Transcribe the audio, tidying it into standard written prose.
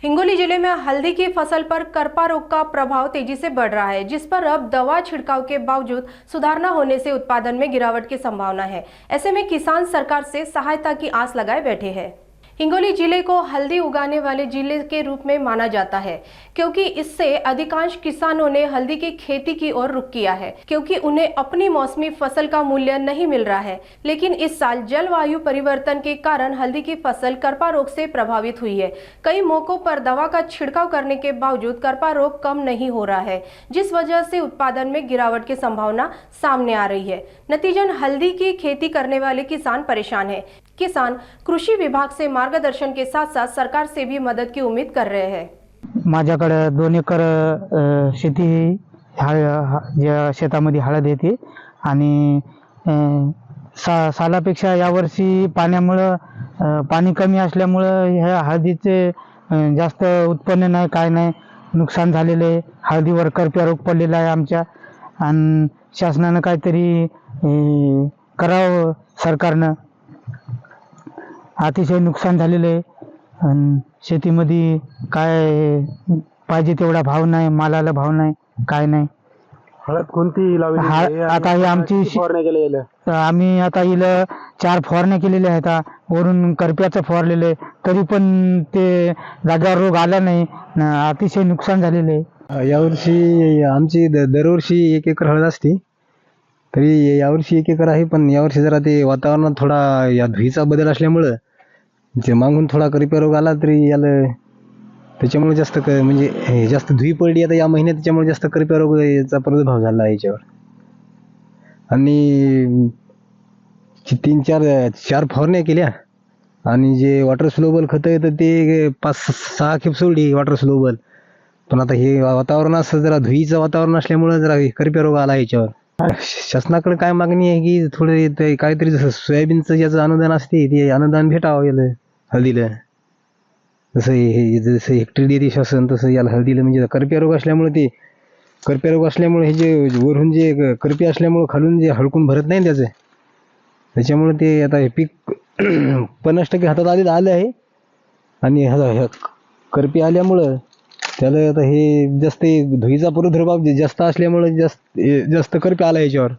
हिंगोली जिले में हल्दी की फसल पर करपा रोग का प्रभाव तेजी से बढ़ रहा है, जिस पर अब दवा छिड़काव के बावजूद सुधार न होने से उत्पादन में गिरावट की संभावना है। ऐसे में किसान सरकार से सहायता की आस लगाए बैठे हैं। हिंगोली जिले को हल्दी उगाने वाले जिले के रूप में माना जाता है, क्योंकि इससे अधिकांश किसानों ने हल्दी की खेती की ओर रुख किया है, क्योंकि उन्हें अपनी मौसमी फसल का मूल्य नहीं मिल रहा है। लेकिन इस साल जलवायु परिवर्तन के कारण हल्दी की फसल करपा रोग से प्रभावित हुई है। कई मौकों पर दवा का छिड़काव करने के बावजूद करपा रोग कम नहीं हो रहा है, जिस वजह से उत्पादन में गिरावट की संभावना सामने आ रही है। नतीजन हल्दी की खेती करने वाले किसान परेशान है। किसान कृषि विभाग से मार्गदर्शन के साथ साथ सरकार से भी मदत की उम्मीद कर रहे हैं। माझ्याकडे 2 एकर शेती ज्या शेतामध्ये हळद येते आणि सालापेक्षा यावर्षी पाणी कमी असल्यामुळं ह्या हळदीचे जास्त उत्पन्न नाही, काय नाही, नुकसान झालेलं आहे। हळदीवर करप्या रोग पडलेला आहे आमच्या, आणि शासनानं काहीतरी करावं सरकारनं। अतिशय नुकसान झालेलं आहे आणि शेतीमध्ये काय पाहिजे तेवढा भाव नाही, मालाला भाव नाही, काय नाही। हळद कोणती लावली? आता ही आमची फवारणी केलेली आम्ही आता हिला 4 फवारण्या केलेल्या आहेत। वरून करप्याचं फवारलेलं आहे, तरी पण ते जागेवर रोग आला नाही, अतिशय नुकसान झालेलं आहे। यावर्षी आमची दरवर्षी 1 एकर हळद असते, तरी यावर्षी 1 एकर आहे। पण यावर्षी जरा ते वातावरणात थोडा या धुळीचा बदल असल्यामुळं जे मागून थोडा करप्या रोग आला, तरी याला त्याच्यामुळे जास्त म्हणजे जास्त धुळी पडली आता या महिन्यात, त्याच्यामुळे जास्त करप्या रोगाचा प्रादुर्भाव झाला आहे याच्यावर। आणि 3-4 फवारण्या केल्या, आणि जे वॉटर स्लोबल खतं येतं ते 5-6 खेप सोडली वॉटर स्लोबल। पण आता हे वातावरण असं जरा धुळीचं वातावरण असल्यामुळं जरा करप्या रोग आला याच्यावर। शासनाकडे काय मागणी आहे की थोडे ते काहीतरी जसं सोयाबीनचं ज्याचं अनुदान असते ते अनुदान भेटावं याला हळदीला। जसं हेक्टरी देते शासन, तसं याला हळदीला म्हणजे करप्या रोग असल्यामुळे हे जे वरून जे करपे असल्यामुळे खालून जे हळकून भरत नाही त्याच्यामुळे ते आता हे पीक 50% हातात आलं आहे। आणि करपे आल्यामुळं त्याला आता हे जास्त धुळीचा प्रादुर्भाव जास्त असल्यामुळे जास्त करपे आला याच्यावर।